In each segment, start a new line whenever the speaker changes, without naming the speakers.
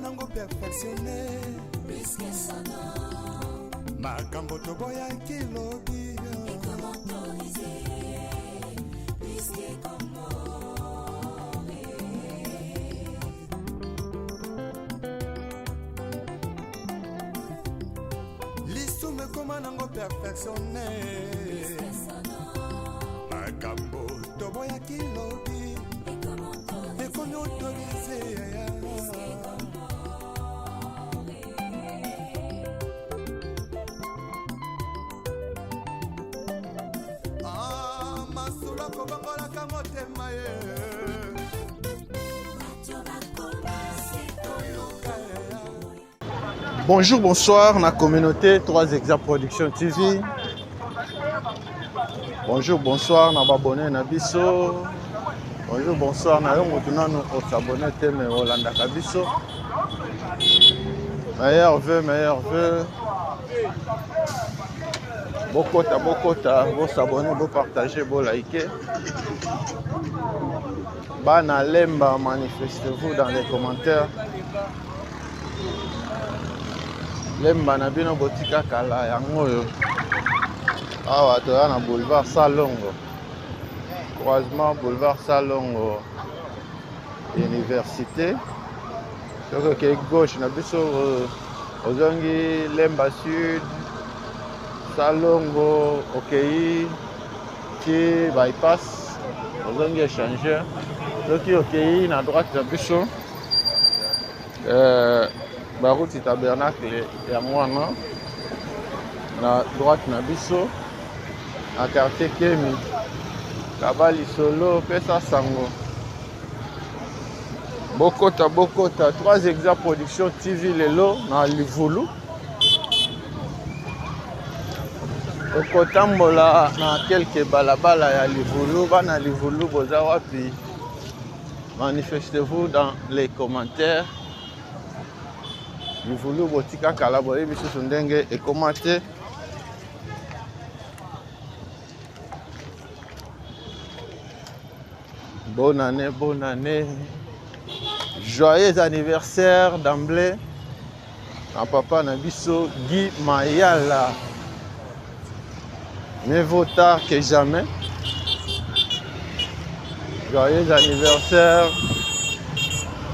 Nango perfectionné
Risque sonore
Makambo toboya kilobi
Et comment autoriser Risque comme
L'issume comme nango perfectionné
Risque sonore
Makambo toboya kilobi
Et comment autoriser Risque comme
Bonjour, bonsoir, la communauté 3 Exemples Production TV. Bonjour, bonsoir, na abonné na biso. Bonjour, bonsoir, na yo motuna no s'abonner teme Olanda Kabiso. Meilleur vœu. Bokota, vous s'abonner, vous partager, vous liker. Bana Lemba, manifestez-vous dans les commentaires. Lemba na bino botika kala yango yo. Awa toya na boulevard Salongo. Croisement boulevard Salongo. Université. Donc ke gauche na biso ozongi Lemba Sud. Salongo okei ki bypass. Ozongi échangeur. Donc okei na droite na biso. Barouti tabernacle ya mwana na droite na biso na quartier Kemi Kabali Solo pesa sango Bokota 3 Exemples Production TV lelo na Livulu okotambola na quelques balabala ya Livulu bana Livulu boza wapi manifestez-vous dans les commentaires. Nous voulons botika kala boye biso ndenge et commenter. Bonne année. Joyeux anniversaire d'emblée à papa Nabiso Guy Mayala. Mieux vaut tard que jamais. Joyeux anniversaire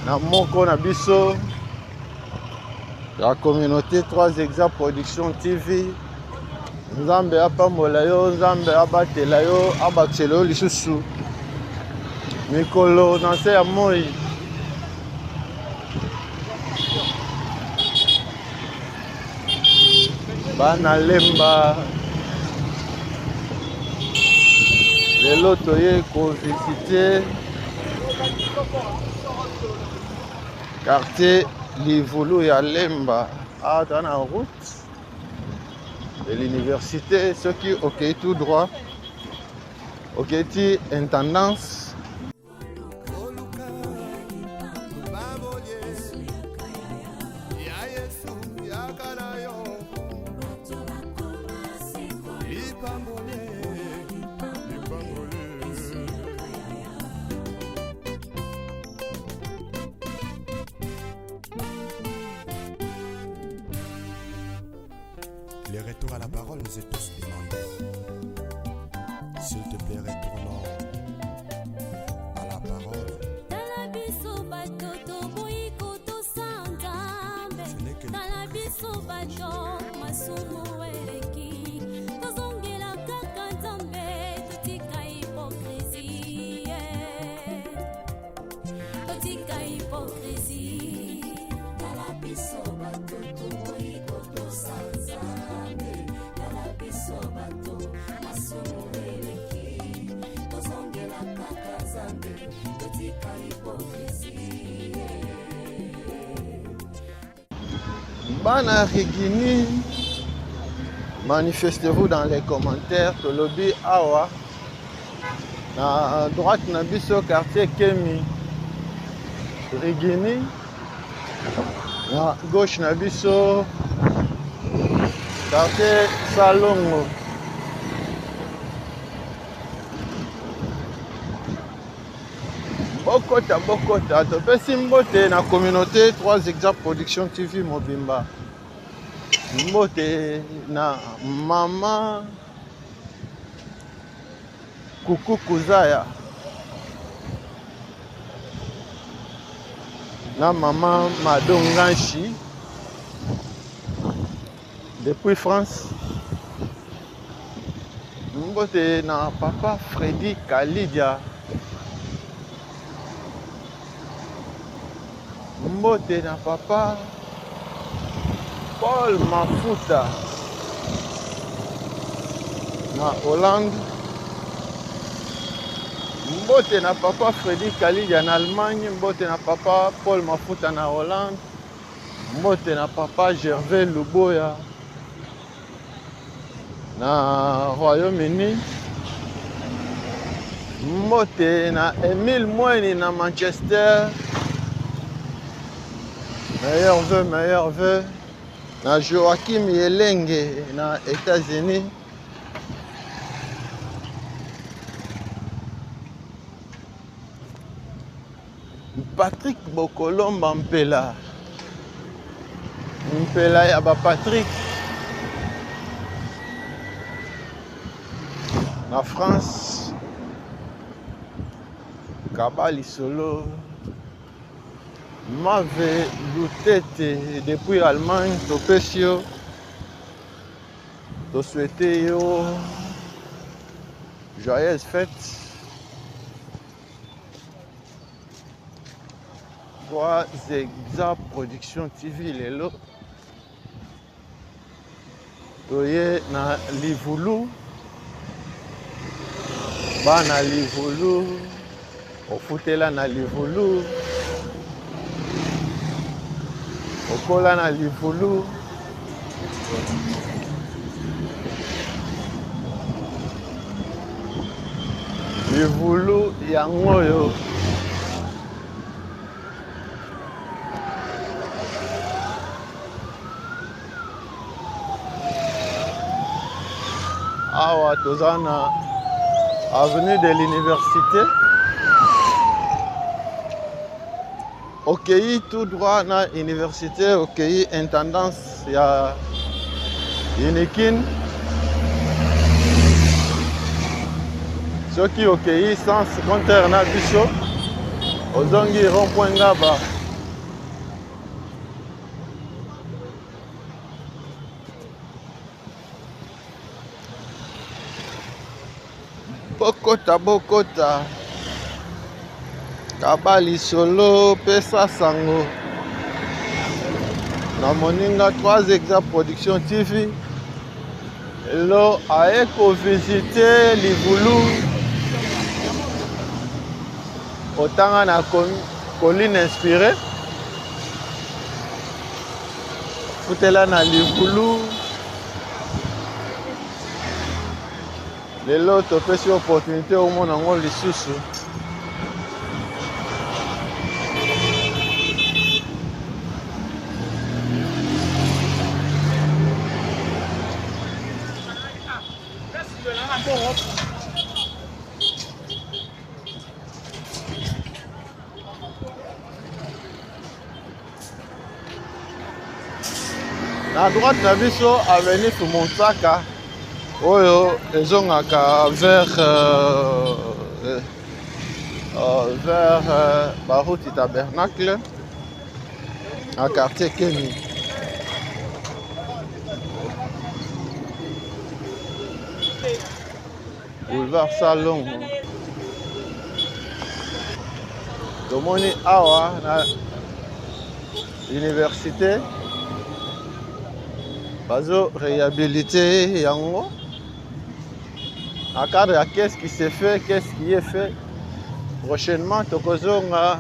na moko Nabiso. La communauté 3 Exemples Production TV. Nzambe apambola yo, Nzambe abatela yo, abatela yo lisusu. Mikolo na se ya moi. Bana Lemba. Lelo toye ko visiter quartier Livulu ya Lemba dans la route de l'université, ceux qui ok tout droit, ok intendance.
Les retours à la parole nous est tous demandés. S'il te plaît, retournons à la parole. Ce n'est que
Bana Regini Manifestez-vous dans les commentaires. Tolobi awa. À droite, na biso quartier Kemi. Rigini. À gauche, na biso quartier Salongo. Bokota, topesi mbote na communauté 3 exemples production TV Mobimba. Mbote na mama Kuku Kuzaya na mama Madonganshi depuis France. Mbote na papa Freddy Kalidia. Mbote na papa Paul Mafuta na Hollande. Mbote na papa Freddy Kalidia na Allemagne. Mbote na papa Paul Mafuta na Hollande. Mbote na papa Gervais Luboya na Royaume-Uni. Mbote na Emile Mweni na Manchester. Meilleur vœu. Na Joachim Yelenge na États-Unis. Patrick Bokolomba Mpela ya ba Patrick na France. Kabali Solo Mave Lutete depuis Allemagne. Topesio to souhaiter yo joyeuse fête. 3 exemples production TV lelo. Toye na Livulu. Bana Livulu. Ofutela na Livulu. Okola na Livulu. Livulu yango yo. Awa tozana avenue de l'université. Okei tout droit na université. Okei intendance ya Unikin. Soki okei sens contraire na biso. Ozongi rond-point Ngaba. Bokota Kabali Solo Pesa Sango na moninga 3 exemples production TV. Hello aeko visiter Livulu otanga na colline inspirée. Futela na Livulu. Lelo topesi opportunité au monde ngo lisusu. Na droite na biso avenue Tumontsaka. Oyo ezongaka vers Barouti Tabernacle à quartier Kemi. Boulevard Salongo. Tomoni awa na université. Bazo réhabilité yango. À cadre à qu'est-ce qui s'est fait, qu'est-ce qui est fait. Prochainement, Tokozonga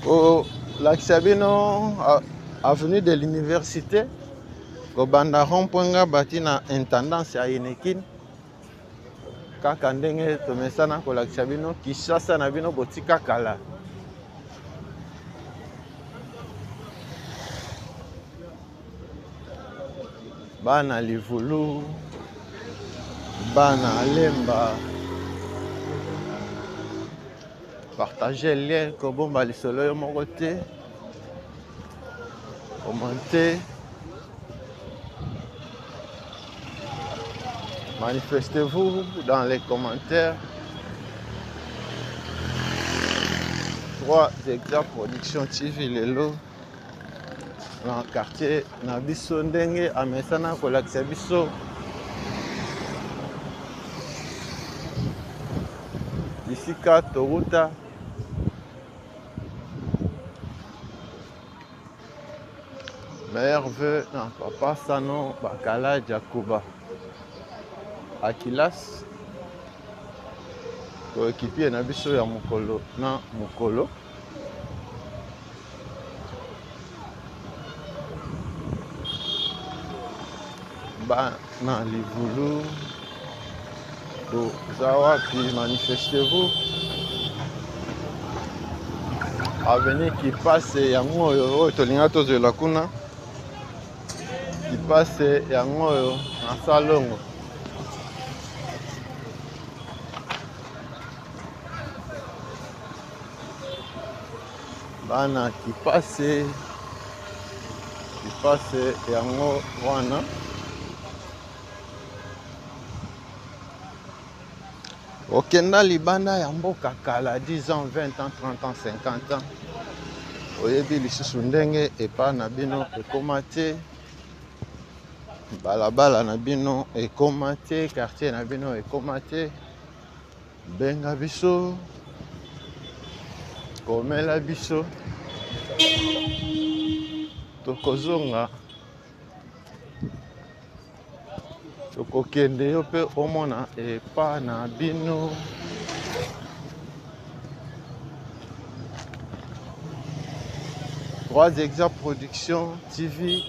au Lac Sabino, avenue de l'université. kobanda rond-point Ngaba tina intendance ya Yenekin kaka ndenge tomesana kolakisa bino Kinshasa na bino botika kala. Bana Livulu, bana Alemba, partagez le lien kobomba lisolo yo moko te, commentez, manifestez-vous dans les commentaires. 3 exemples production TV lelo dans le quartier na biso ndenge amesana kolakisa biso isika toruta meilleur vœu na papa Sano Bakala Jakuba Akilas koekipie na biso ya mokolo na mokolo. Bana Livulu toza wapi, manifestez-vous. Avenir qui passe yango oyo tolinga tozwela kuna qui passe yango oyo na salongo. Bana qui passe yango wana okenda libanda ya mboka kala 10 ans, 20 ans, 30 ans, 50 ans oyebi lisusu ndenge epa na bino ekoma te, balabala na bino ekoma te, quartier na bino ekoma te. Benga biso, komela biso, tokozonga tokokende yo mpe omona epa na bino. Trois exemples production TV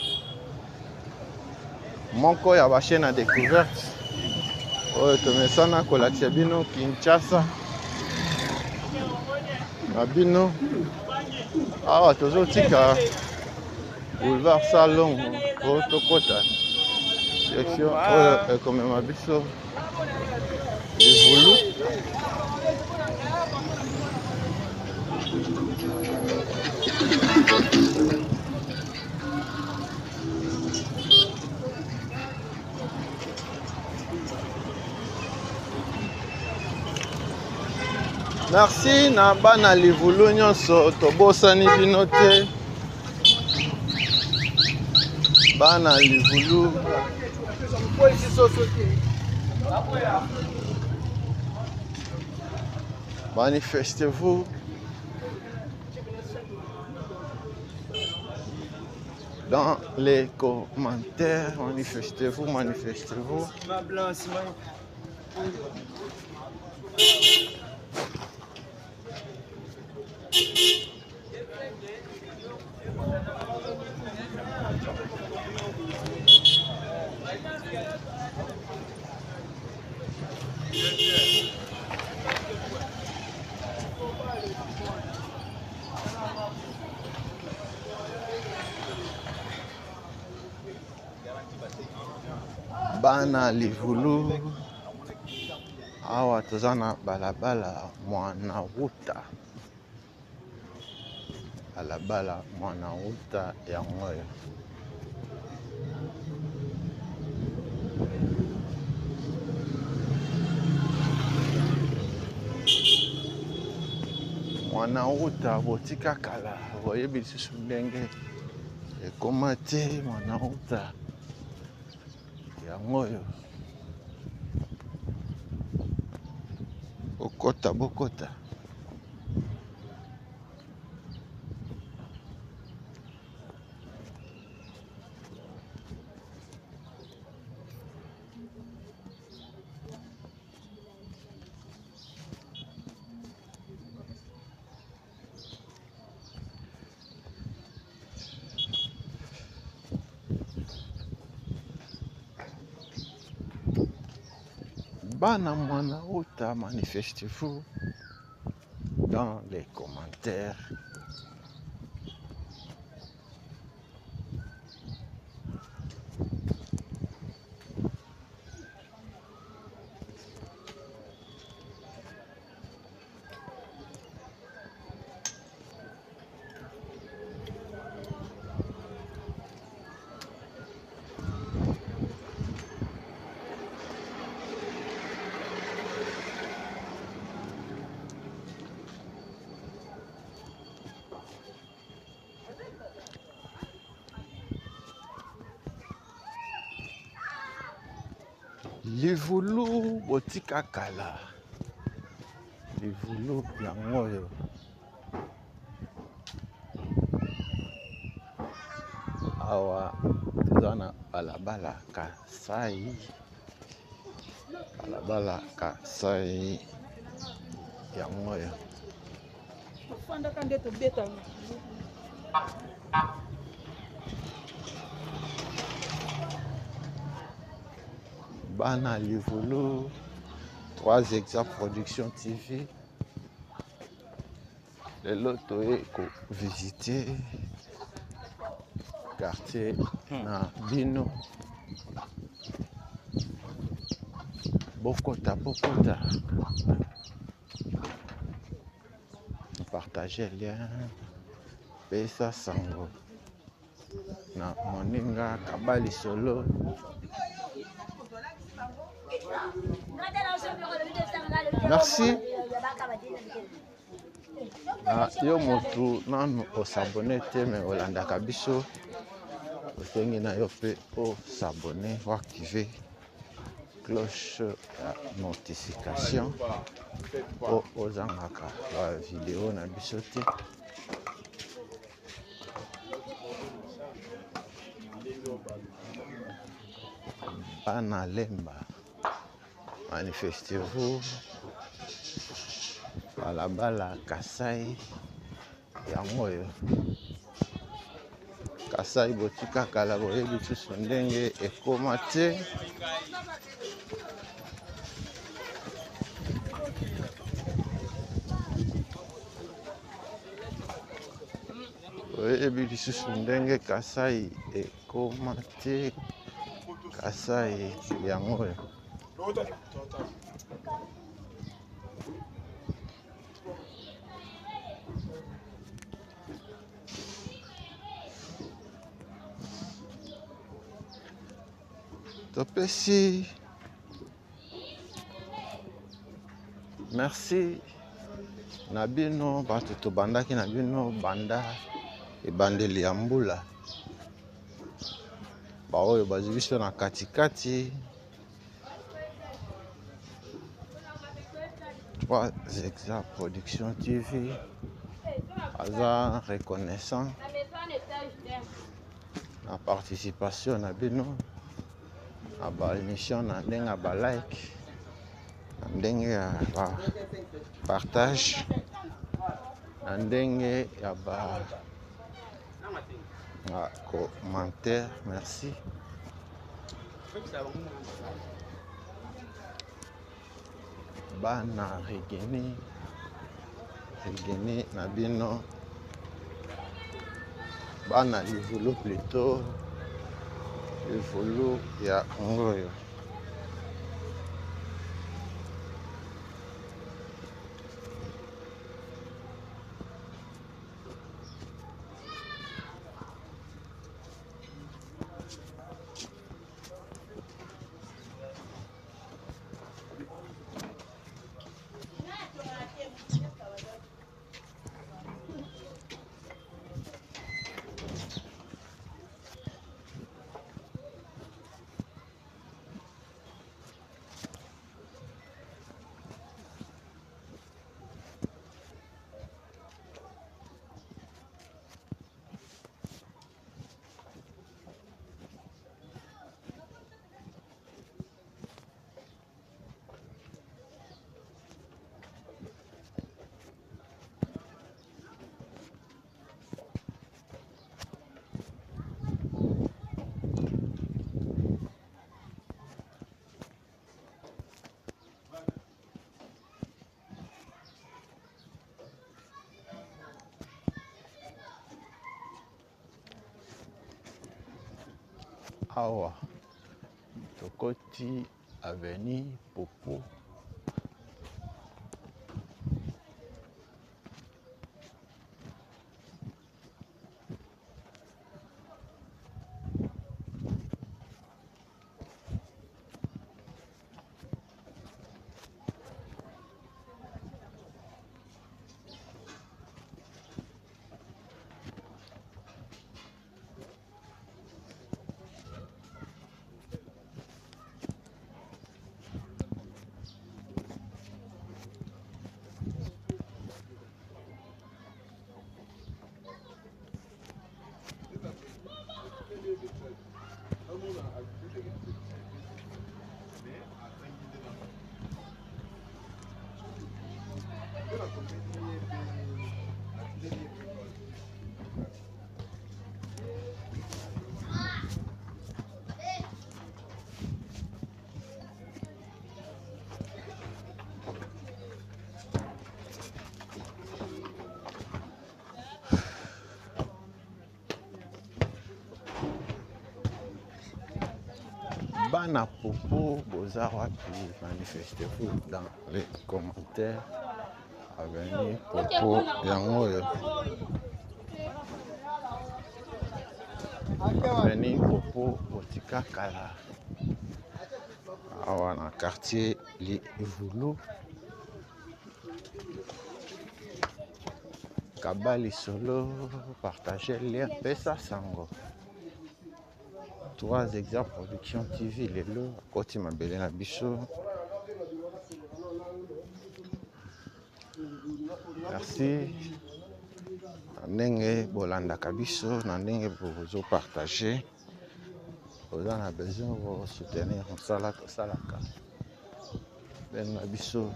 moko ya bachaîne à découverte oyo tomesana kolakisa bino Kinshasa na bino awa tozotika boulevard Salongo po tokota section oyo ekomema biso Livulu. Merci na bana Livulu nyonso tobosani bino te. Bana Livulu manifestez-vous dans les commentaires. Manifestez-vous, manifestez-vous. Bana Livulu awa toza na balabala mwana ruta, balabala mwana ruta ya moyo. Mwana ruta botika kala oyebi lisusu ndenge ekoma te. Mwana ruta ya moyo bokota bokota. Bana mwana ota, manifestez-vous dans les commentaires. Livulu botika kala. Livulu yango oyo. Awa toza na balabala Kasai. Balabala Kasai yango oyo. Bana Livulu, 3 Exact Production TV. Les loto ko visiter quartier na bino. Bokota. Partagez le lien. Pesa sango. Na moninga kabali solo. Merci. Yo motu nanu osabone te me olanda kabiso. Osengi na yo pe osabone ou activer cloche ya notification po ozangaka ba vidéo na biso te. Bana lemba, manifestez-vous. Balabala Kasai yango oyo. Kasai botika kala boyebi susu ndenge ekoma te. Boyebi lisusu ndenge Kasai ekoma te. Kasai yango oyo. Topesi. Merci. Nabino bato tobandaki na bino banda ebandeli ya mbula. Ba oyo bazwi biso na katikati. 3 Exact Production TV. Aza reconnaissant na participation na bino. Na ba émission na ndenge ba like. Na ndenge ya ba partage. Na ndenge ya ba commentaire. Merci. Bana regeni na bino. Bana Livulu plutôt. Livulu ya ngoyo. awa tokoti avenue Popo. Bana Popo boza wapi, manifestez-vous dans les commentaires. Avenue Popo yango yo. Avenue Popo botika kala. Awa na quartier Livulu. Kabali solo, partagez le lien, pesa sango. 3 exemples production TV lelo koti mabele na biso. Merci. Ndenge bolanda kabiso na ndenge bozo partager. Vous en avez besoin de soutenir salaka. Ben na biso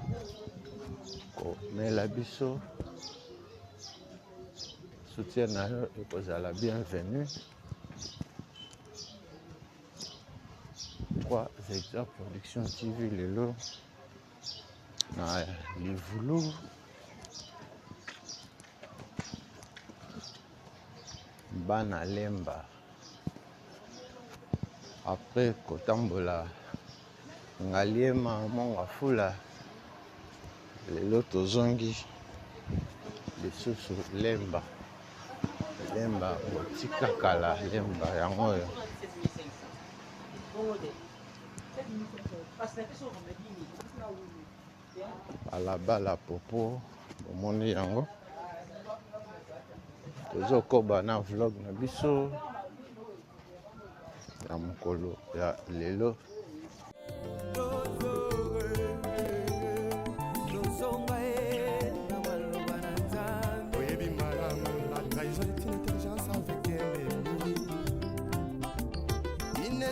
ko mais la biso soutien na yo ekozala bienvenue. 3 exemples production TV lelo na Livulu. Bana lemba après kotambola ngaliema monga fula lelo tozongi lisusu lemba botika kala lemba yango yo. Balabala Popo omoni yango tozokoba na vlog na biso ya mokolo ya lelo.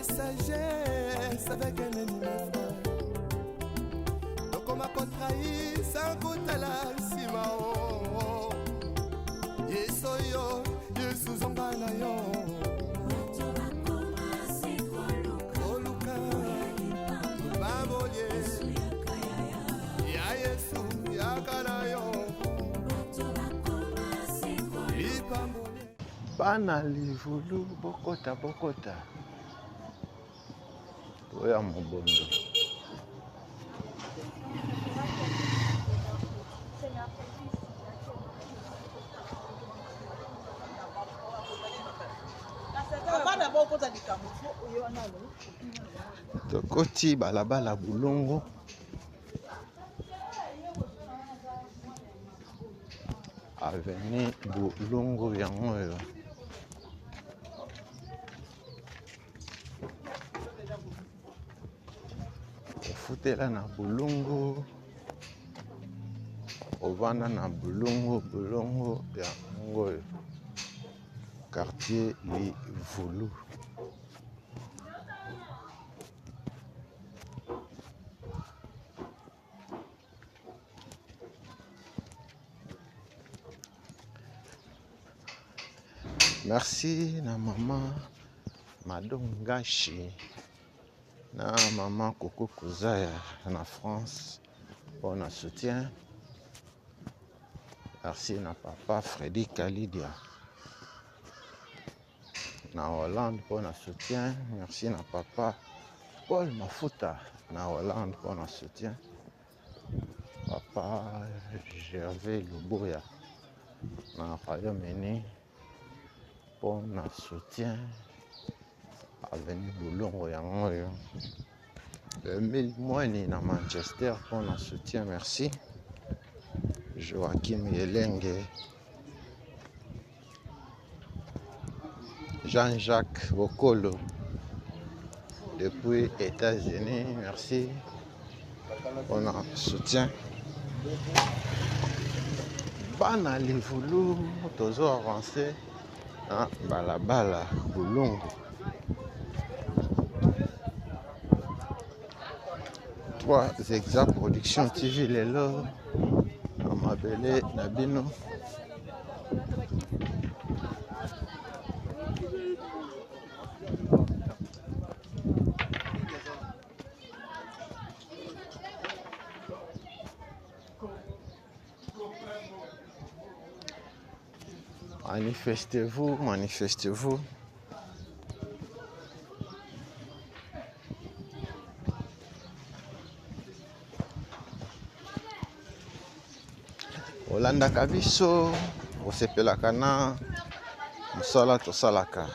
Sagesse avec un ennemi frère. Donc on m'a contrahi sans goûter la simao. Yesoyo, Yesu zongana yo. Oluka, baboye. Ya Yesu, ya kanayo.
Bana Livulu bokota. Oya mobondo. Tokoti balabala bulongo. Avenue Bulongo yango yo. Ofutela na bulongo. Ovanda na bulongo yango yo. Quartier Livulu. Merci na maman Madongashi na maman Coco Kouzaya na France pour notre soutien. Merci na papa Freddy Kalidia na Hollande pour le soutien. Merci na papa Paul Mafuta na Hollande pour le soutien. Papa Gervais Luboya na Royaume-Uni pour le soutien. Avenue Boulongo yango yo. Emile Moini na Manchester pour le soutien. Merci. Joachim Yelenge. Jean-Jacques Bokolo depuis États-Unis, merci pour le soutien. Bana Livulu, toujours avancé à Balabala, Boulongo. 3 exact production TV Lelo, Amabele Nabino. Manifestez-vous, manifestez-vous. Olanda kabiso, osepelaka na mosala tosalaka.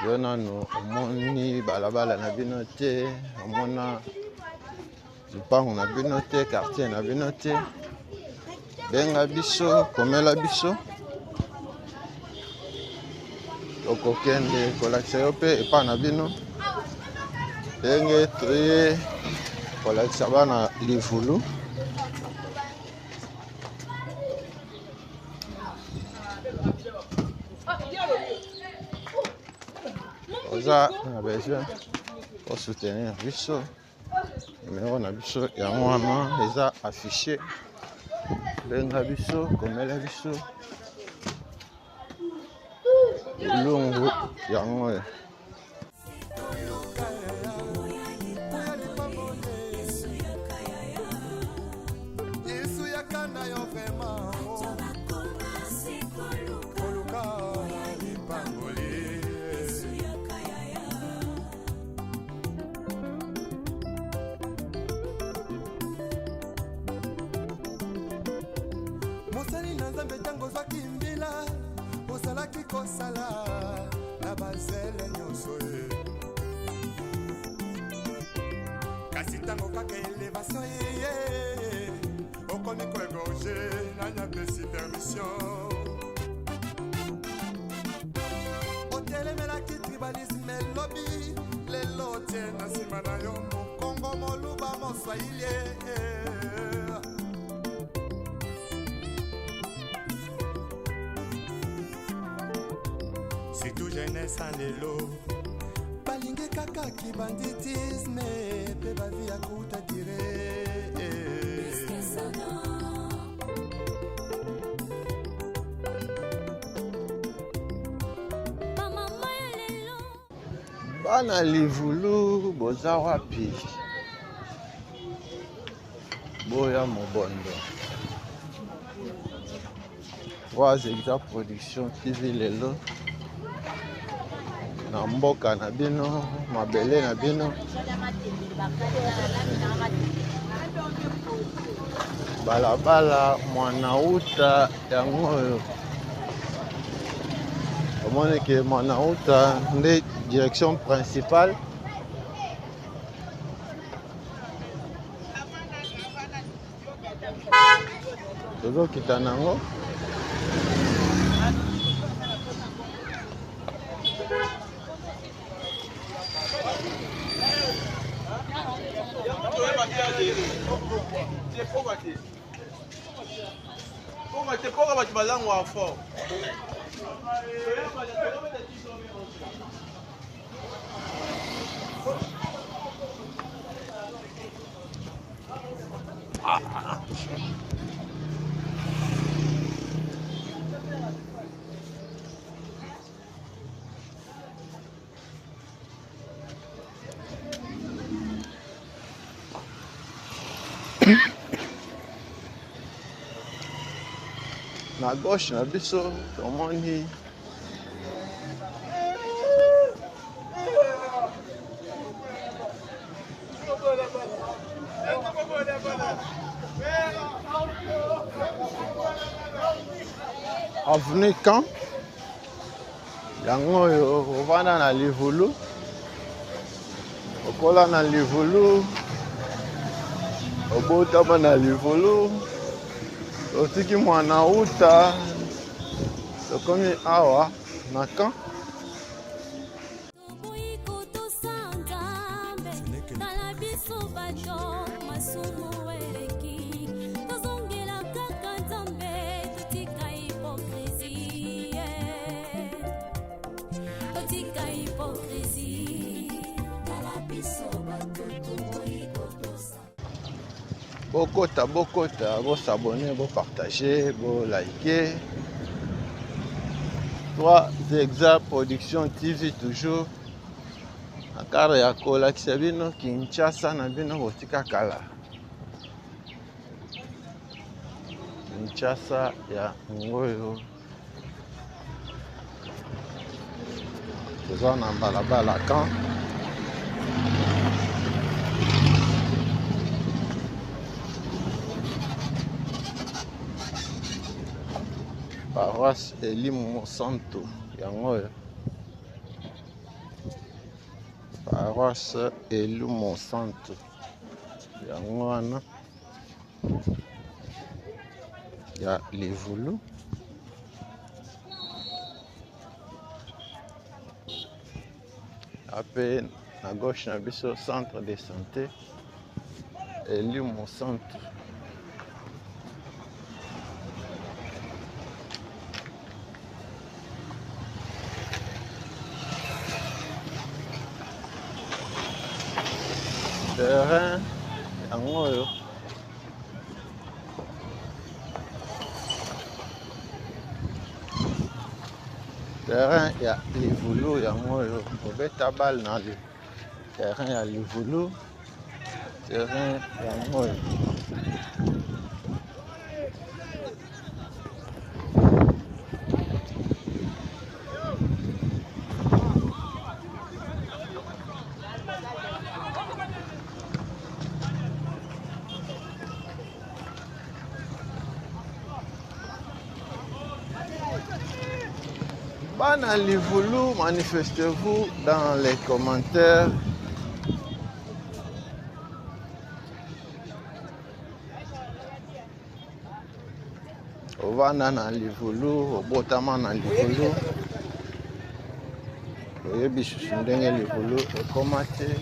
Yo nanu omoni balabala na bino te, omona lupango na bino te, quartier na bino te. Benga biso, komela biso. Okokende kolakisa yo pe epa na bino. Ndenge toye kolakisa bana Livulu. Oza na besoin pour soutenir biso. Numéro na biso yango wana eza affiché. Benga biso, komela biso. Lungu yango.
Mosali na Nzambe tango zwaki mbila osalaki kosala na bazele nyonso ye kasi ntango kaka elevation ye okomi koegorge nanyapesi permission otelemelaki tribalisme elobi lelo tie na nsima na yo mokongo moluba moswahili c'est tout jeunesse en lelo balingi kaka kibanditisme pe bavi ya kuta dire
Bana Livulu boza wapi? Boya Mobondo. 3 exact production TV Lelo. Na mboka na bino, mabele na bino. Balabala mwanauta yango oyo. Omoni ke mwanauta nde direction principale. Tozo kita nango.
Pourquoi bato balango wa fort
Na na gauche na biso tomoni avenue Camp yango oyo ovanda na livulu okola na livulu obotama na livulu otiki mwana uta tokomi awa na Camp. Bokota, vous s'abonner, vous partager, vous liker. 3 Exa Production TV toujours. Akara ya kola kisabino Kinshasa na bino botika kala. Kinshasa ya ngoyo. Toza na balabala Camp. Paroisse Elimo Santo yango Paroisse Elimo Santo yango wana ya Livulu ape na gauche na biso centre de santé Elimo Santo. Terrain yango oyo terrain ya Livulu yango oyo obeta bal na terrain ya Livulu terrain yango oyo Bana Livulu, manifestez-vous dans les commentaires. Ovanda na Livulu, obotama na Livulu. Oyebi susu ndenge Livulu ekomate.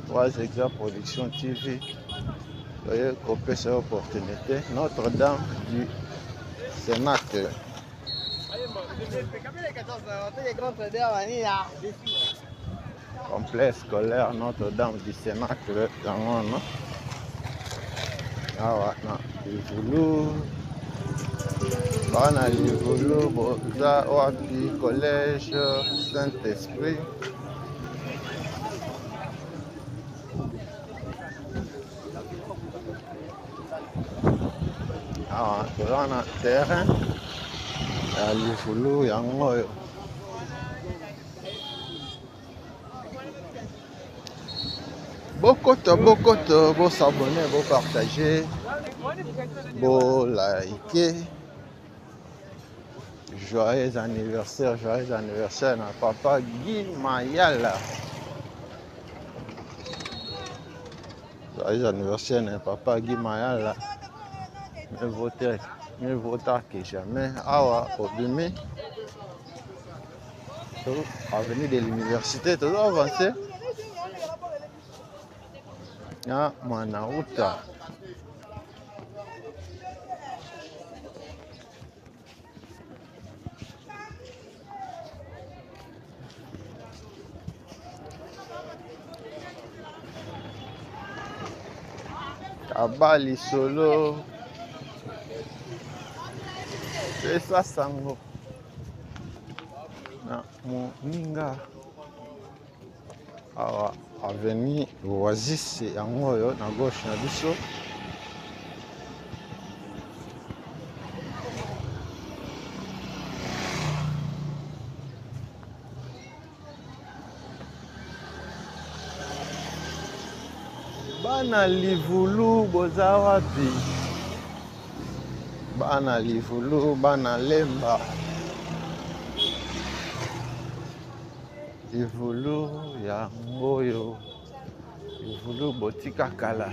3 Exa Production TV. Oye kopesa opportunité. Notre-Dame du Cénacle. Complexe scolaire Notre-Dame du Cénacle yango no awa na Livulu bana Livulu boza wapi collège Saint-Esprit awa toza na terrain ya Livulu yango oyo bokoto bo s'abonner, bo partager, bo liker. Joyeux anniversaire na papa Guy Mayala. Joyeux anniversaire na papa Guy Mayala. Mieux vaut tard que jamais. Awa obimi. Avenue de l'université, tout avancé. Ya Manauta. Kabali solo. C'est ça sango. Na moninga. Awa avenue Oasis yango oyo na gauche na biso Bana livulu boza wapi? Bana livulu, bana lemba. Livulu ya ngoyo. Livulu botika kala.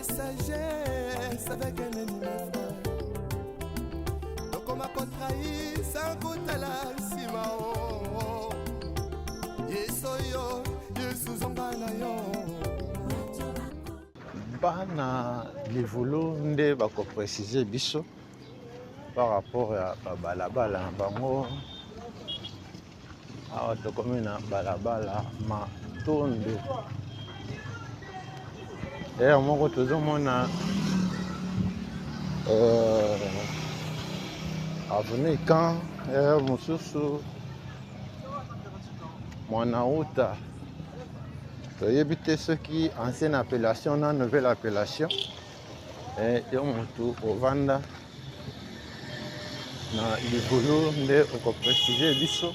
Sagesse avec un ennemi frère. Donc on m'a contrahi sans goût à la simao. Yesoyo, Yesuzonganayo.
Bana livulu nde bako préciser biso par rapport à balabala bango. Awa tokomi na balabala matondo. D'ailleurs, mon retour, mon avenue quand mon sous mon aouta. Il y a ceux qui ancienne appellation, non nouvelle appellation. Et mon tour au Vanda. Na livulu nde oko préciser biso.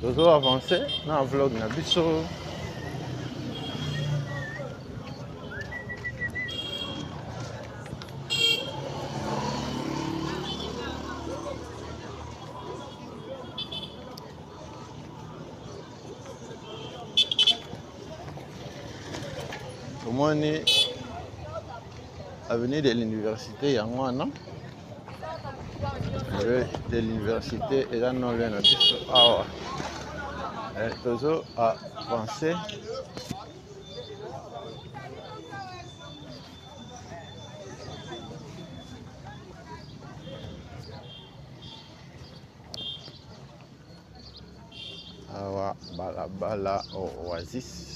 Toujours avancé dans le vlog na biso. Tomoni avenue de l'université Yangwana. De l'université et là non le na biso awa. Toujours à penser awa balabala oasis.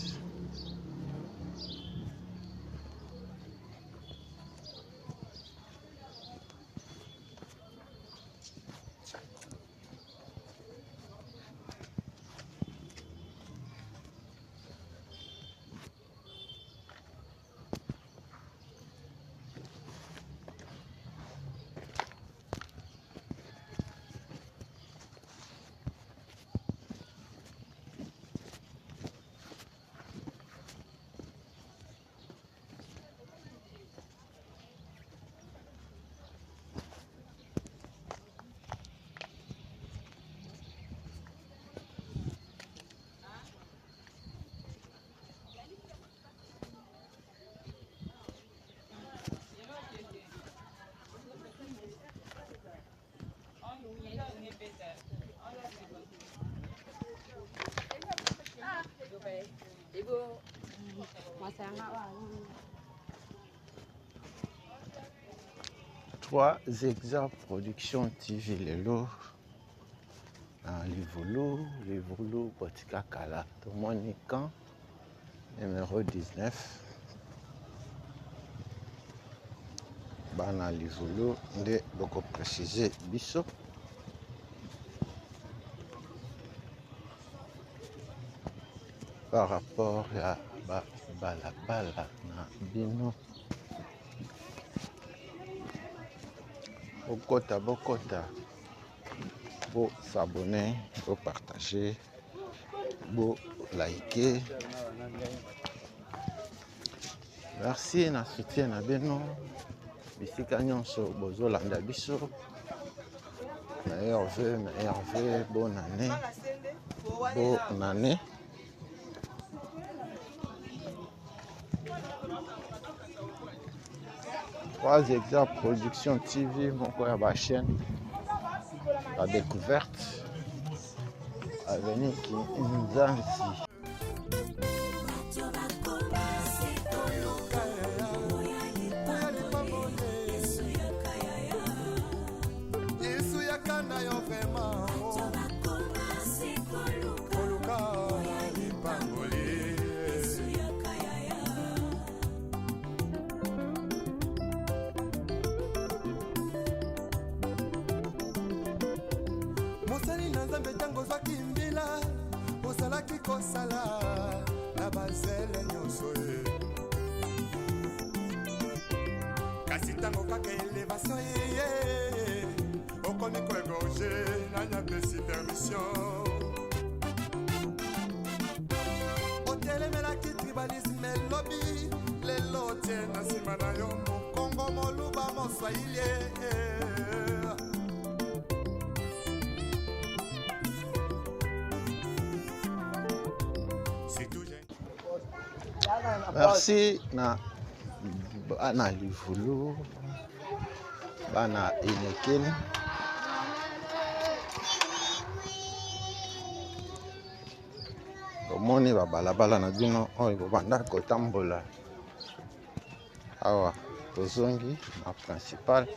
Trois Exa Production TV lelo livulu botika kala tomoni quand numéro 19 bana livulu nde boko préciser biso par rapport à balabala na bino. Bokota, bo s'abonner, bo partager, bo liker. Merci na soutien na bino. Bisika nyonso bozolanda biso. Meilleur vœu, bonne année. 3 hectares production TV, mon quoi, ma chaîne, la découverte, avenue Kinzanzi.
mosali na nzambe ntango ozwaki mbila ozalaki kosala na bazele nyonso ye kasi ntango kaka elevation yeye okomi koegorge nanyapesi permission otelemelaki tribalisme elobi lelo tie na nsima na yo mokongo moluba moswahili
Merci na bana Livulu, bana Inekeni. Omoni ba balabala na bino oyo bobanda kotambola. Awa tozongi na principal.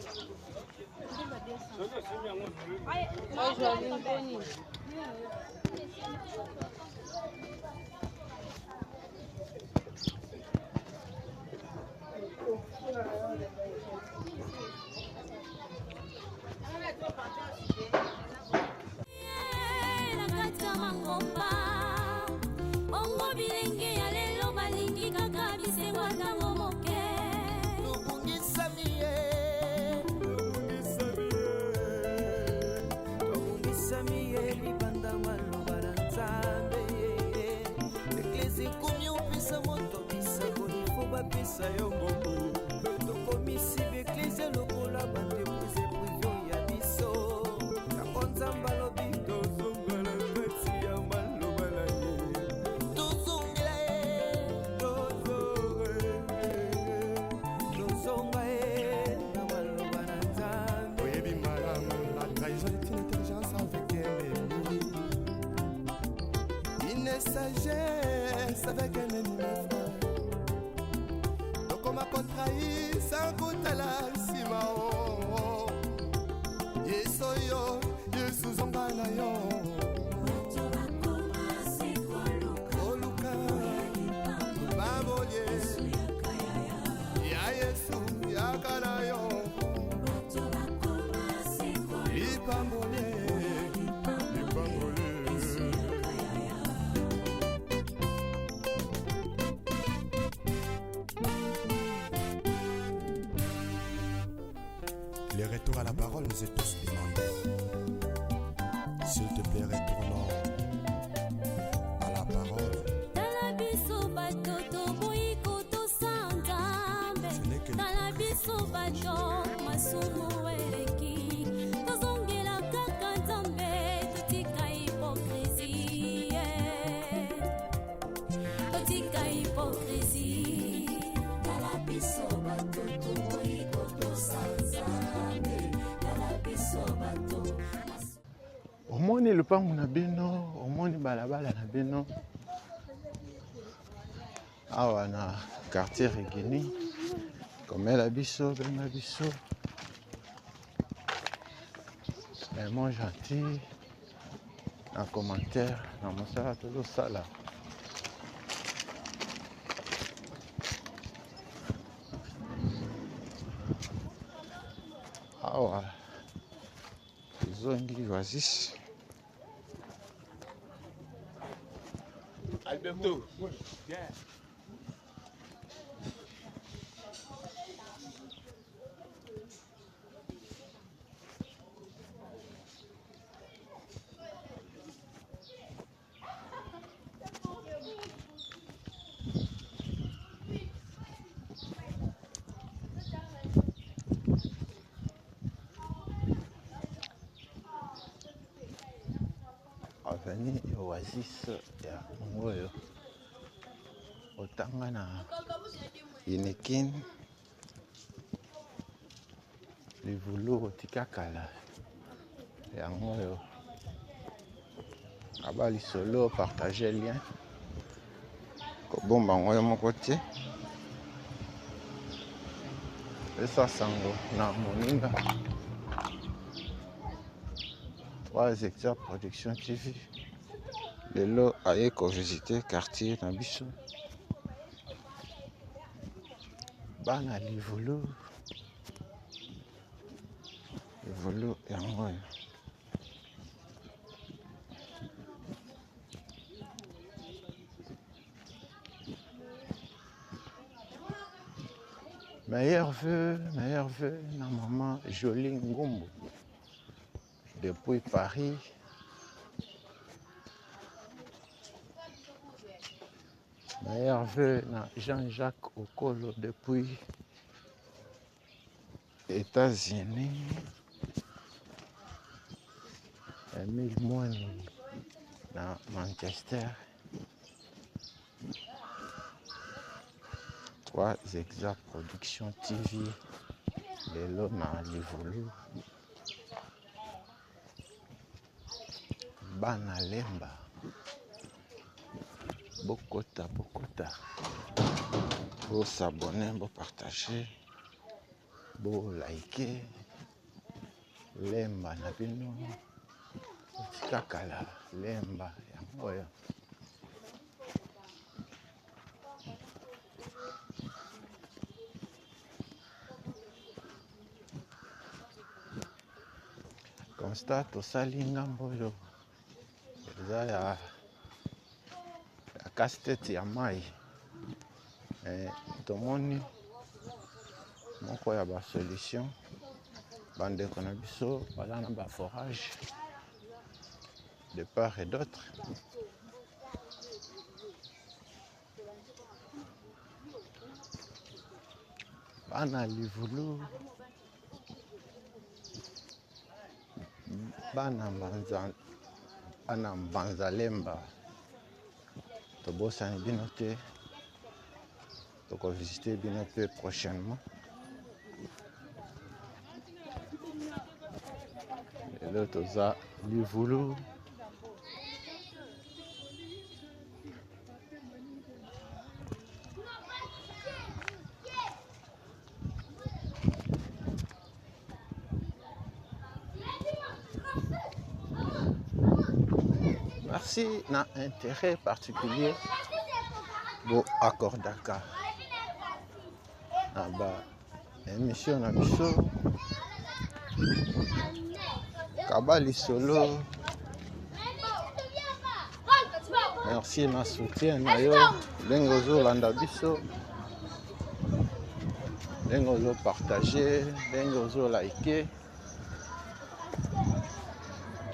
Sagesse avec un ennemi frère donc on m'a contrahi sans goûter la simao yesoyo yesuzonga na yo oluka baboye ya yesu yakana yo ipambole les retours à la parole nous est tous demandés. S'il te plaît, retournons à la parole. Ce n'est que
omoni lupango na bino, omoni balabala na bino. Awa na quartier Regini, komela biso, benga biso. Vraiment gentil. En commentaire, na mosala todo sala. Awa zongi Oasis.
Alberto. Yeah.
Avenue Oasis ya Ngoyo. Otanga na Inekin livulu tika kala yango oyo aba lisolo partager lien kobomba ngo yo moko te esa sango na moninga 3 hectares production TV lelo aye kovisite quartier na biso bana livulu yango oyo meilleur vœu na maman Jolie Ngumbu depuis Paris. Meilleur vœu na Jean-Jacques Okolo depuis États-Unis. Emile Moine na Manchester. 3 Exa Production TV lelo na livulu bana lemba bokota bo s'abonner bo partager bo liker lemba na bino tikakala lemba yango oyo constat tosali ngambo oyo eza ya casse-tête ya mai tomoni moko ya basolution bandeko na biso baza na baforage de part et d'autre bana livulu bana mbanza lemba tobosani bino te tokovisite bino pe prochainement lelo toza livulu merci na intérêt particulier bo accordaka na ba émission na biso kabali solo merci na soutien na yo ndenge ozolanda biso ndenge ozopartage ndenge ozolike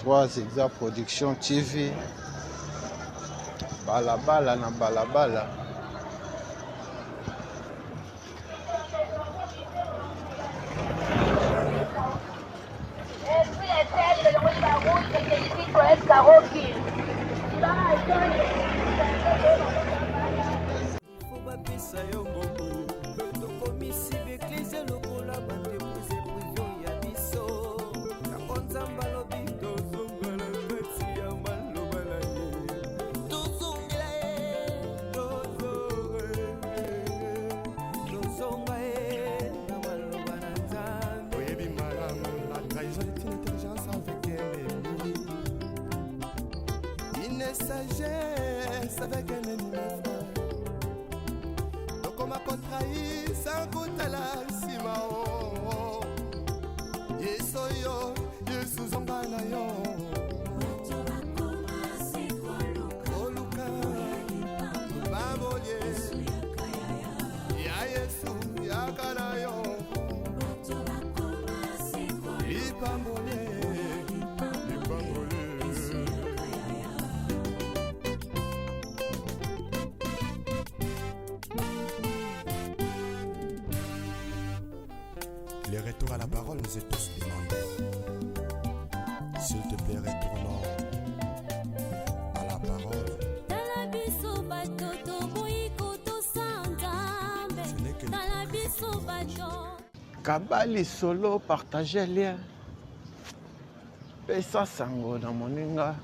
3 Exa Production TV balabala na balabala
sagesse avec un ennemi frère. Donc on m'a contrahi sans goûter la simao. Yesoyo, Yesu zombana yo. Oluka, baboye. Ya Yesu, ya kanayo. Ipambole.
Les retours à la parole nous est tous demandés. S'il te plaît, retournons à la parole. Ce n'est que
Kabali solo partager lien. Pesa sango na moninga.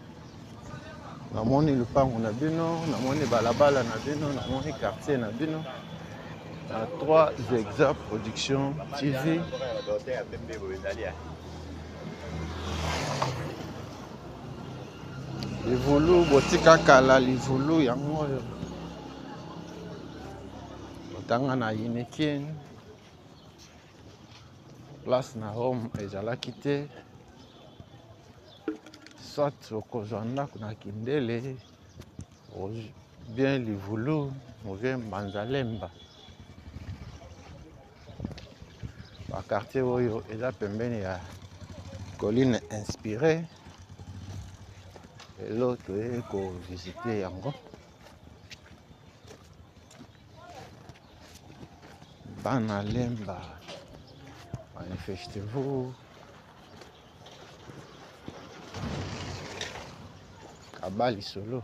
Na moni lupango na bino, na moni balabala na bino, na moni quartier na bino. À 3 Exa Production TV. Livulu botika kala livulu yango oyo. Otanga na Inekin. Place na Rome ezalaki te. Soit okozwa ndako na Kindele, bien livulu, bien Manzalemba. Ba quartier oyo eza pembeni ya colline inspirée. Et l'autre est qu'on visiter yango. Bana Lemba. Manifestez-vous. Kabali solo.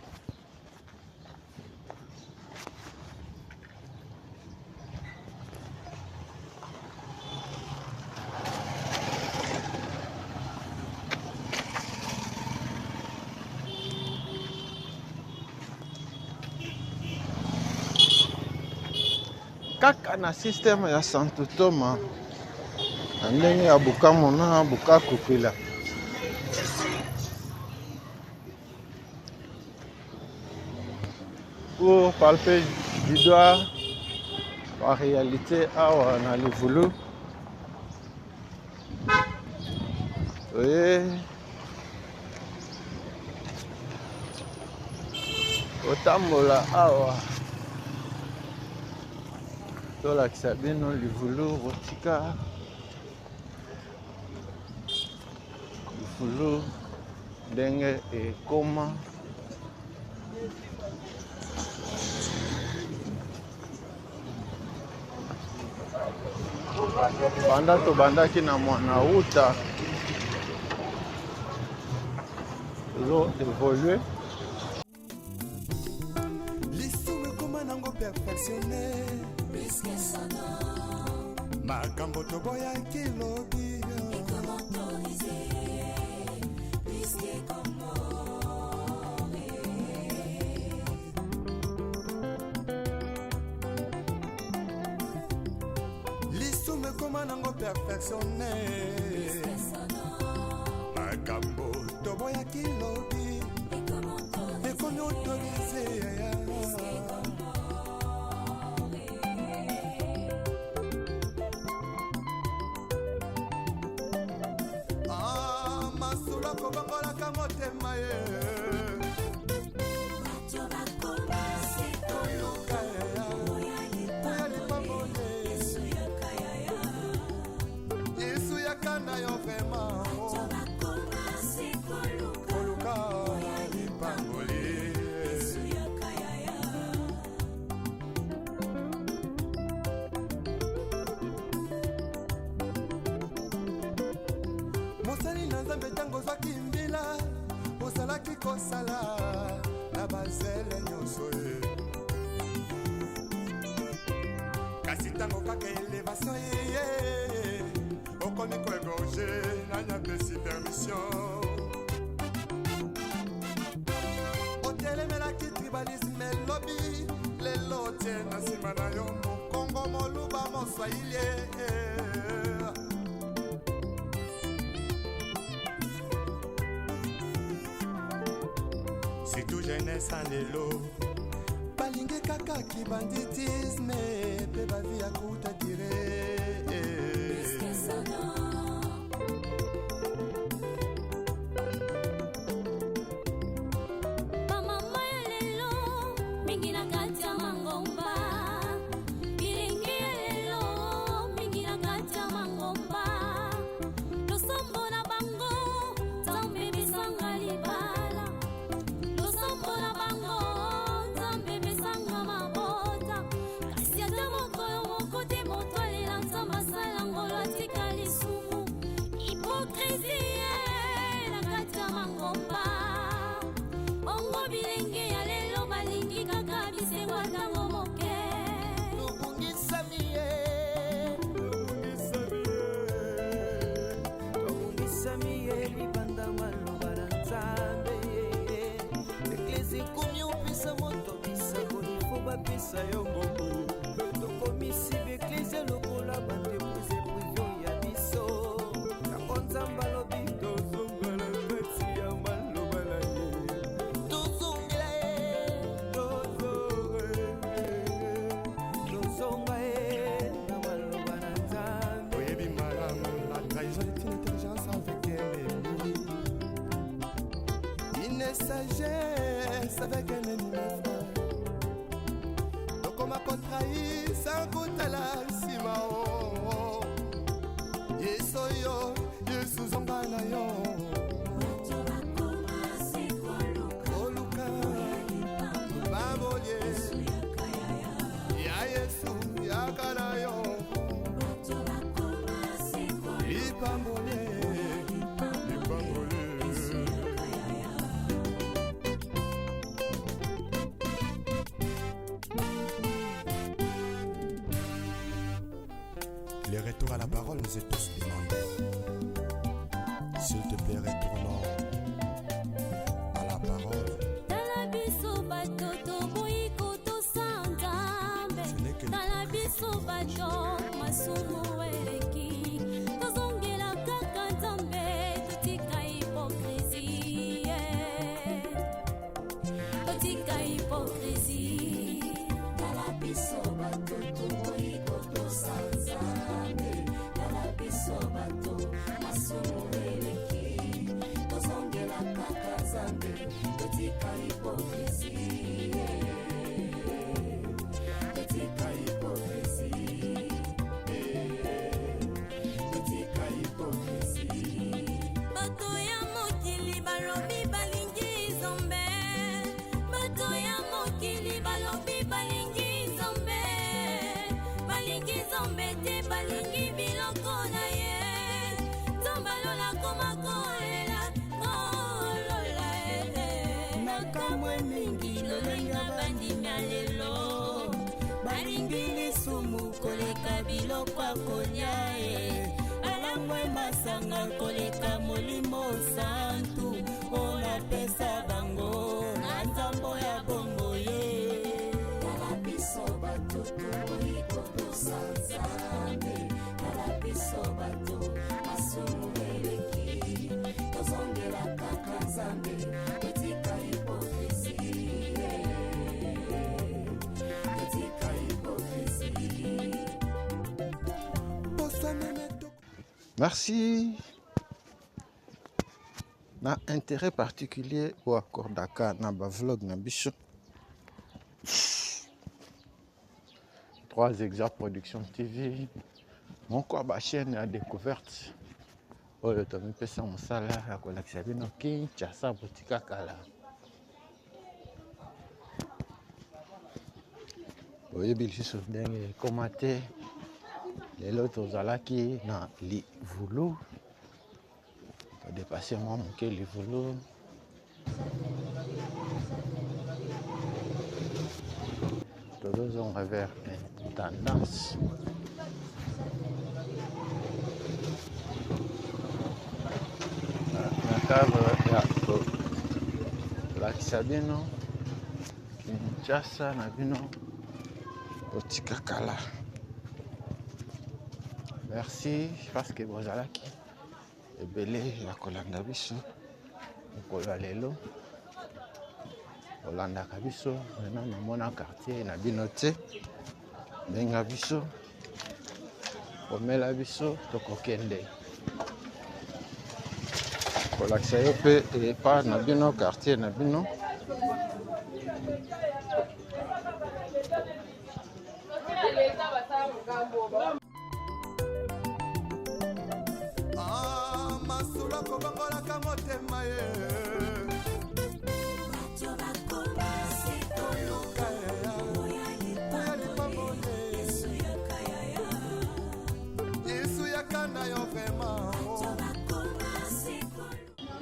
Kaka na système ya Santo Toma na ndenge ya Bukavu na Bukavu. Pour palper du doigt la réalité awa na livulu. Oui. Otambola awa. Tola kisabino livulu rotika. Livulu ndenge ekoma. Banda to bandaki na mwana uta. Zo évoluer.
Lisume koma nango perfectionné. Makambo toboya kilobi. Lisume koma nango perfectionné. Makambo toboya kilobi. Ekomi autorisé. Mosali na Nzambe tango zwaki mbila osalaki kosala na bazele nyonso ye kasi tango kaka elevation ye okomi koegorge na nyapesi permission otelemelaki tribalisme elobi lelo tie na nsima na yo mokongo moluba moswahili c'est tout jeunesse en élo balinge kaka ki banditisme pe bavi ya kuta tire
Mokolo moko te
Sagesse avec un ennemi frère. Donc on m'a contrahi sans goûter la simao. Yesoyo, Yesu zongana yo. Oluka, baboye. Ya Yesu, ya kanayo. Lipambole.
Le retour à la parole nous est tous demandé. S'il te plaît, retournons à la parole. Ce n'est que
masanga koleka molimo santu ona pesa bango na nzambo ya bongo ye kala biso bato toiko tosanzame kala biso bato masumu eleki tozongela kaka nzambe etika hipokrisie etika hipokrisie.
Merci. Na intérêt particulier au accord Dakar na vlog na bicho. 3 Exact Production TV. Mon quoi ba chaîne à découverte. Oh le tomi pesa mosala ya kolakisa bino Kinshasa botika kala. Oyebi lisusu ndenge komate lelo tozalaki na Livulu. Dépasser moi mon quai Livulu. Tous ont revers une tendance. La cave ya kolakisa bino Kinshasa na bino botika kala. Merci parce que vous allez qui ebele ya kolanda biso mokolo lelo kolanda biso na mona quartier na bino te benga biso komela biso tokokende kolakisa yo pe epa na bino quartier na bino.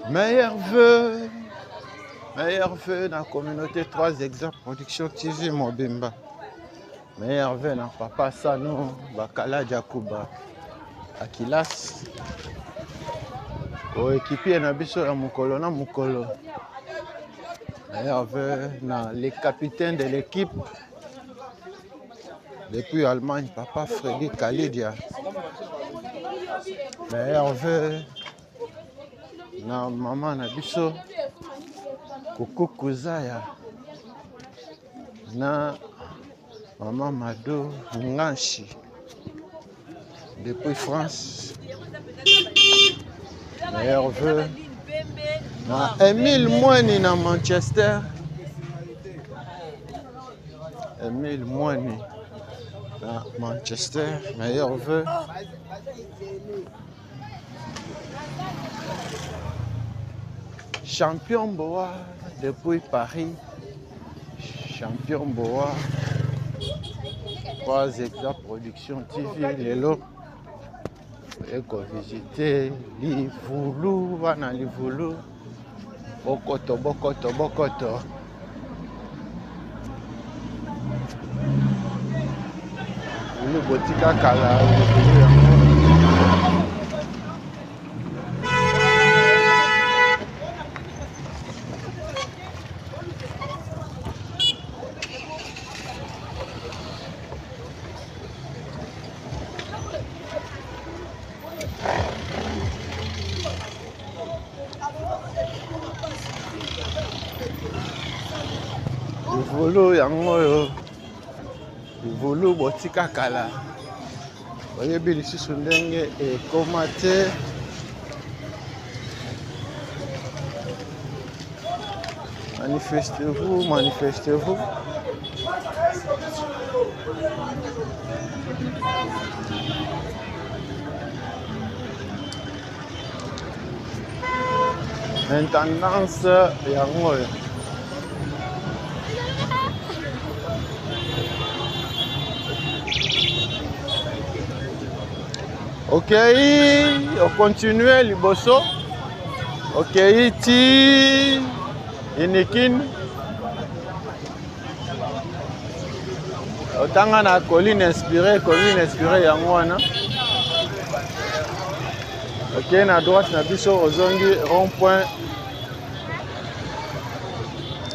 Meilleur vœu dans la communauté 3 Exact Production TV Mobimba. Meilleur vœu dans Papa Sano, Bakala Jakuba, Akilas. Coéquipier na biso ya mukolo na mukolo. Meilleur vœu dans les capitaines de l'équipe Depuis Allemagne, papa Freddy Kalidia. Meilleur vœu na maman na biso Koko Kuzaya na maman Mado Nganshi depuis France. Meilleur vœu na Emile Moini na Manchester. Emile Moini à Manchester, meilleur vœu. Champion Boa depuis Paris. Champion Boa. 3 hectares production TV. Lelo. Eko visiter Livulu. Wana Livulu. Bokoto, Bokoto, Bokoto. Le botika kala volo yango yo volo botika kala oyebi lisusu ndenge ekoma te. Manifestez-vous, manifestez-vous. Intendance yango yo. Ok, on continue liboso. Ok, ti inikin. Otanga na colline inspirée yango wana. Ok, na droite na biso ozongi rond-point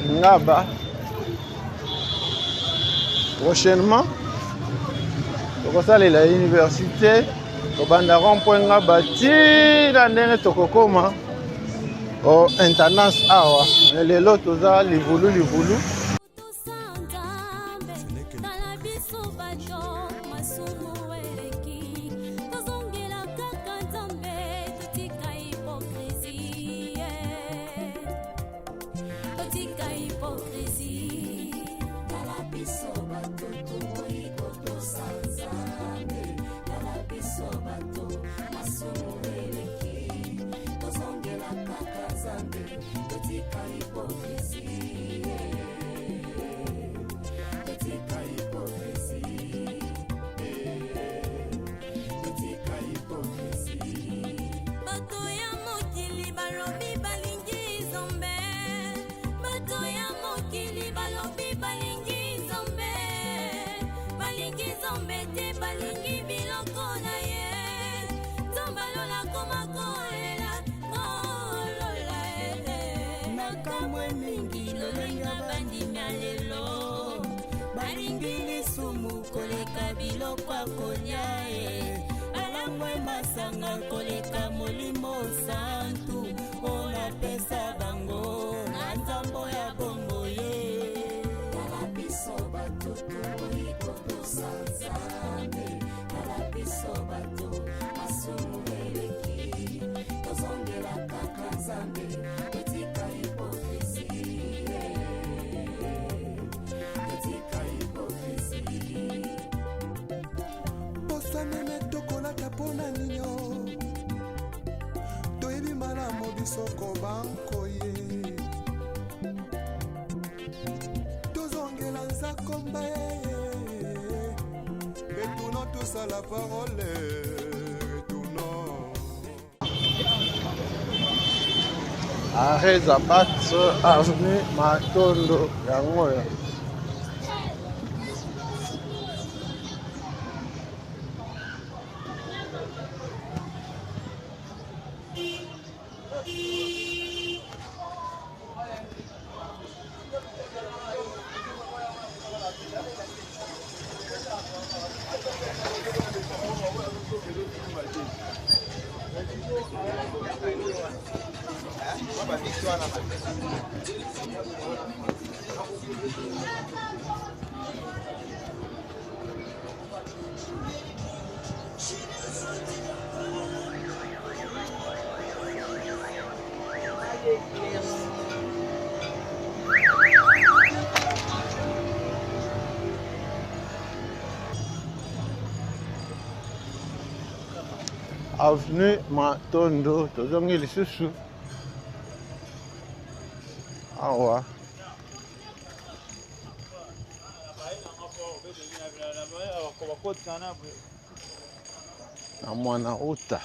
Ngaba. Prochainement, on va aller à l'université. Kobanda rond-point Ngaba ti na ndenge tokokoma o intendance awa lelo toza livulu
masanga koleka molimo santu ona pesa bango na nzambo ya bombo ye kala biso bato iko sanzame kala biso bato asumu eleki tozongela kaka nzambe etika hipokrisie etika hipokrisie
bosanene tokolata pona ninyo toyebi malamu bisoko bankoye tozongela nzakomba retournons tous à la parole retournons
arrêt Zabat avenue Matondo yango ya Avenue Matondo, tozongi lisusu awa na mwana uta.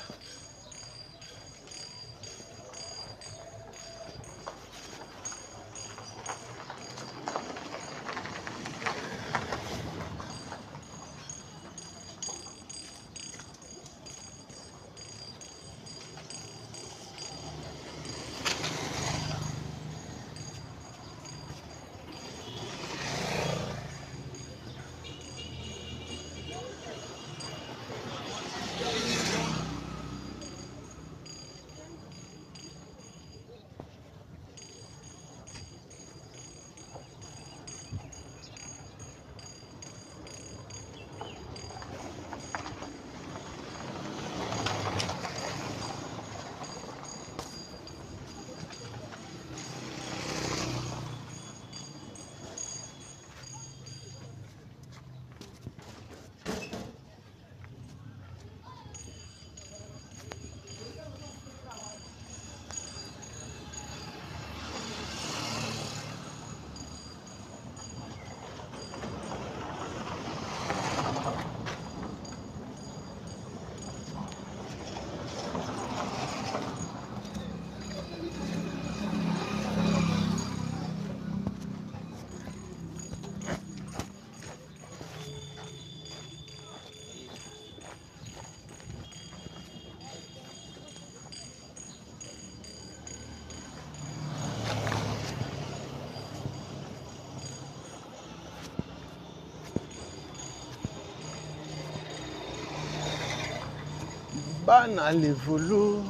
Bana livulu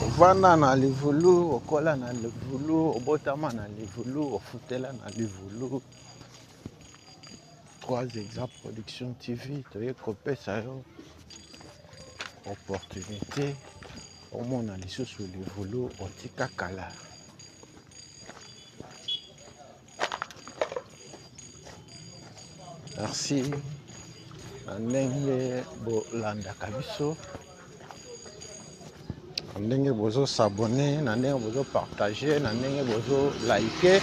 ovanda na livulu, okola na livulu, obotama na livulu, ofutela na livulu. 3 Exact Production TV toye kopesa yo opportunité omona lisusu livulu otika kala. Merci na ndenge bolandaka biso, na ndenge bozo s'abonner, na ndenge bozo partager, na ndenge bozo liker.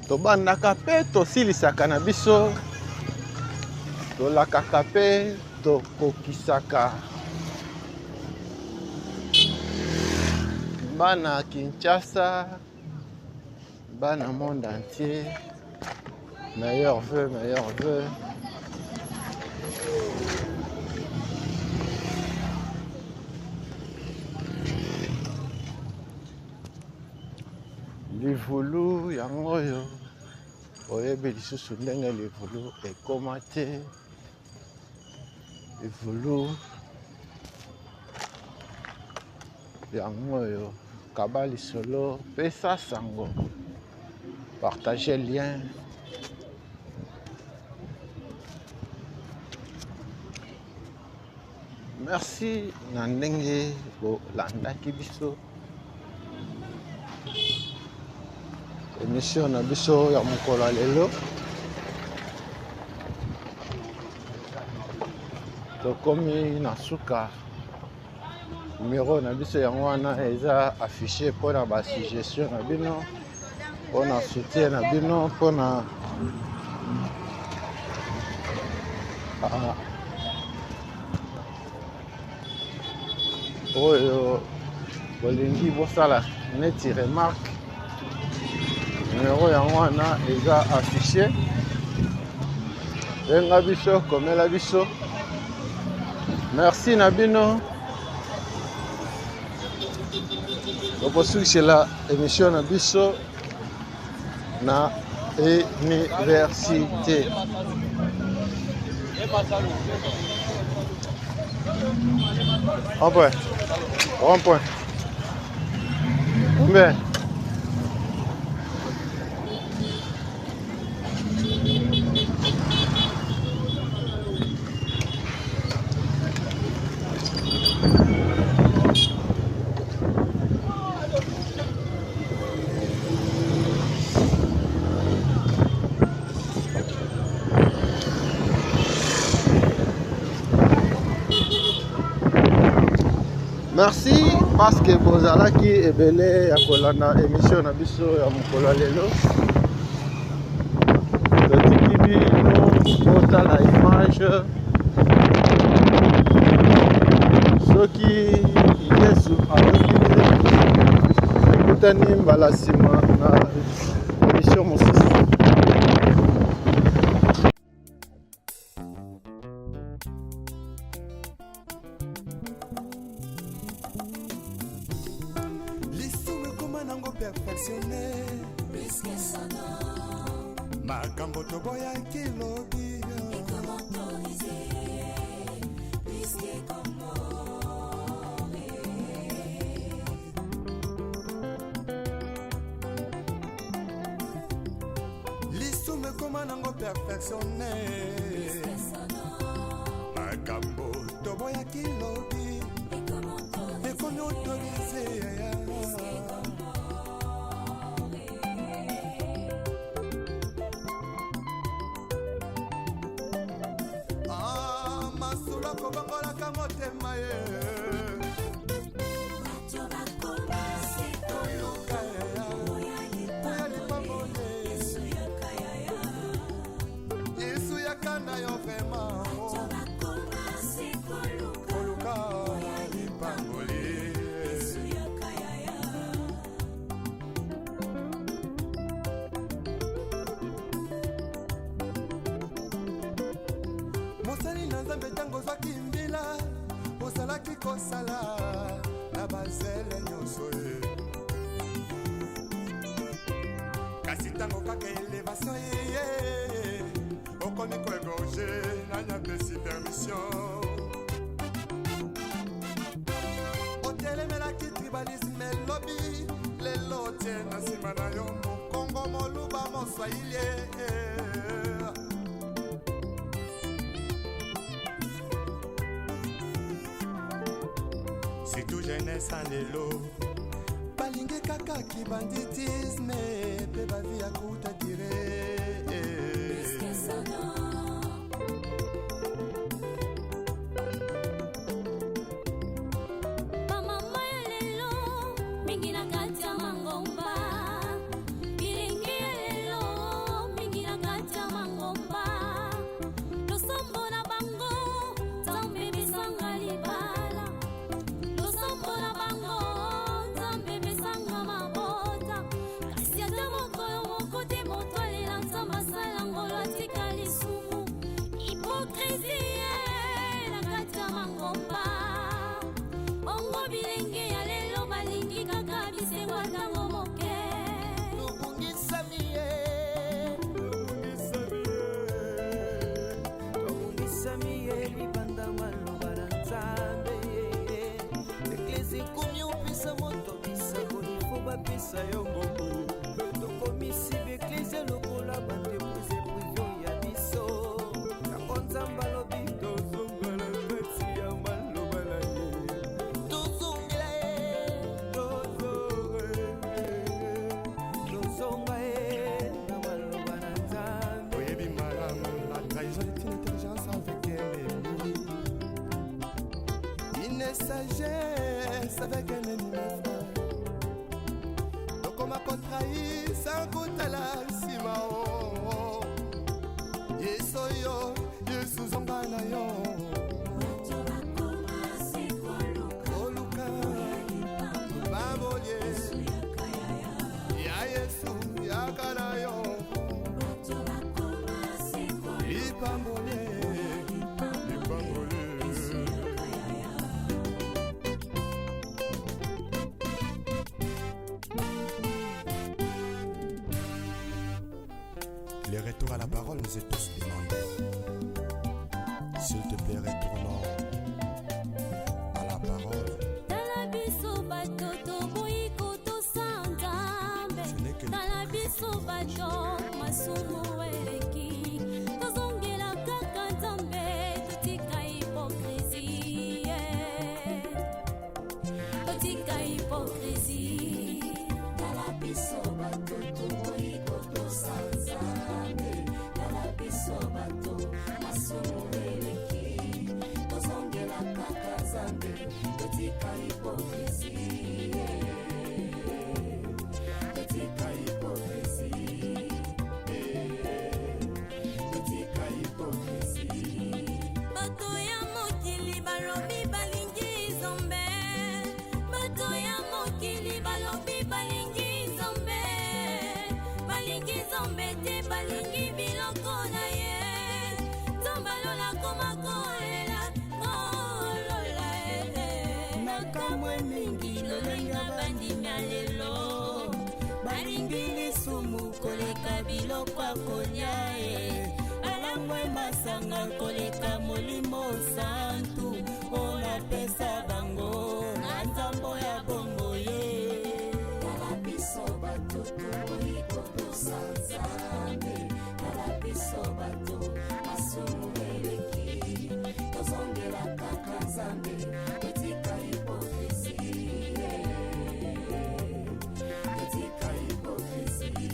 Tobandaka pe tosilisaka na biso, tolakaka pe tokokisaka. Bana Kinshasa, bana monde entier, meilleurs vœux, meilleurs vœux. Livulu yango yo oyebi lisusu ndenge livulu ekoma te. Livulu yango yo kaba lisolo, pesa sango, partager lien. Merci na ndenge bolandaki biso émission na biso ya mokolo ya lelo. Tokomi na suka, numéro na biso yango wana eza affiché mpona basuggestion na bino, mpona soutien na bino, mpona oyo bolingi bosala neti remarque. Numéro yango wana eza affiché, benga biso, komela biso. Merci na bino. Tokosukisela émission na biso na université. Rond-point. Rond-point. Combien? Merci parce que bozalaki ebele ya kolanda émission na biso ya mokolo lelo. Totiki bino kotala image soki Yesu alobile ekutani mbala nsima na émission mosusu.
Perfectionné makambo toboya kilobi lisume koma nango perfectionné makambo toboya kilobi ekomi autorisé kobangolaka motema ye Yesu yakana yo vrema koluka lipangoli mosali na nzambe ntango ozwaki mbila ozalaki kosala na bazele nyonso ye kasi ntango kaka elevation yeye okomi koegorge nanyapesi permission otelemelaki tribalisme elobi lelo tie na nsima na yo mokongo moluba moswahili surtout jeunesse en lelo balingi kaka kibanditisme pe bavi ya kuta dire
bamama ya lelo mingi na kati ya mangomba bilingi ya lelo mingi na kati ya mangomba losombo na bango nzambe bisanga libala losombola bango nzambe besanga mabota kasi ata mokolo moko te moto alela nzambe asala ngolo atika lisumu hipokrisie na kati ya mangomba bongo bilenge ya lelo balingi kaka bisengo ntango moke
tobungisami ye libanda maloba na nzambe eklesi komi opesa moto bisako ifo bapesa yo mobu tokomisi beklesi lokola bandeprise privio ya biso yango nzambe alobi tozongala kati ya maloba na ye tozongela ye tozonga ye na maloba na nzambe oyebi malamu la trahison est une intelligence avec ennemi une sagesse avec un ennemi frère tokoma kotrahi sans kotala nsima o yesu oyo yesu zonga na yo koluka babolie ya yesu yaka na yo lipambole
Le retour à la parole nous est tous demandé. S'il te plaît, retournons
biso bato masumu eleki tozongela kaka nzambe totika hipokrisie totika hipokrisie tala biso bato tokoyi kotosa nzambe tala biso bato masumu eleki tozongela kaka nzambe totika hipokrisie konyae alamwe masanga koleka molimo santu ona pesa bango na nzambo ya bongo ye tala biso bato tokoyi kotosa nzambe tala biso bato masumu eleki tozongela kaka nzambe totika hipokrisie totika hipokrisie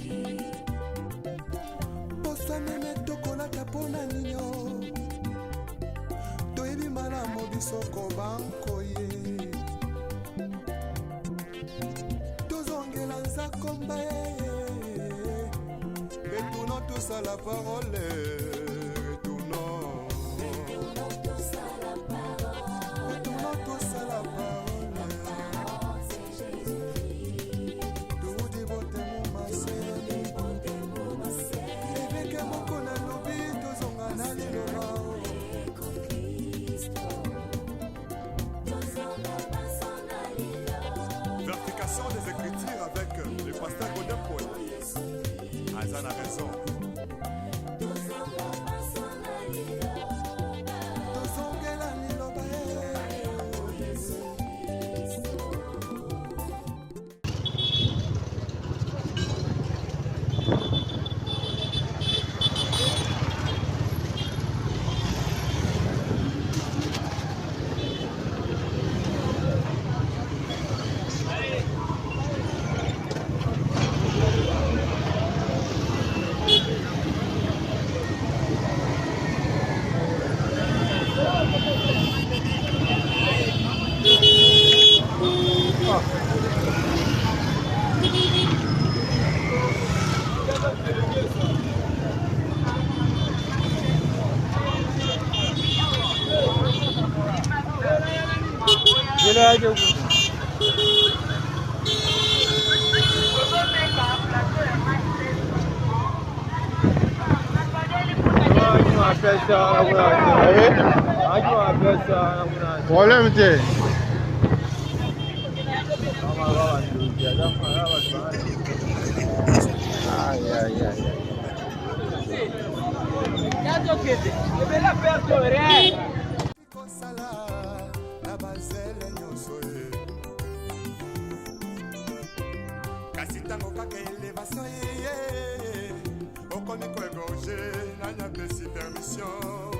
meme tokolata mpona nino toyebi malamu bisoko bankoye tozongela nzakomba retournons tous à la parole retournons tous à la parole Vertication des Écritures avec le pasteur Godin Paul. Azan a raison.
Problème t'es. Aïe aïe aïe.
Kasi tango kaka elevation ye okomi koegorge nanya pesi permission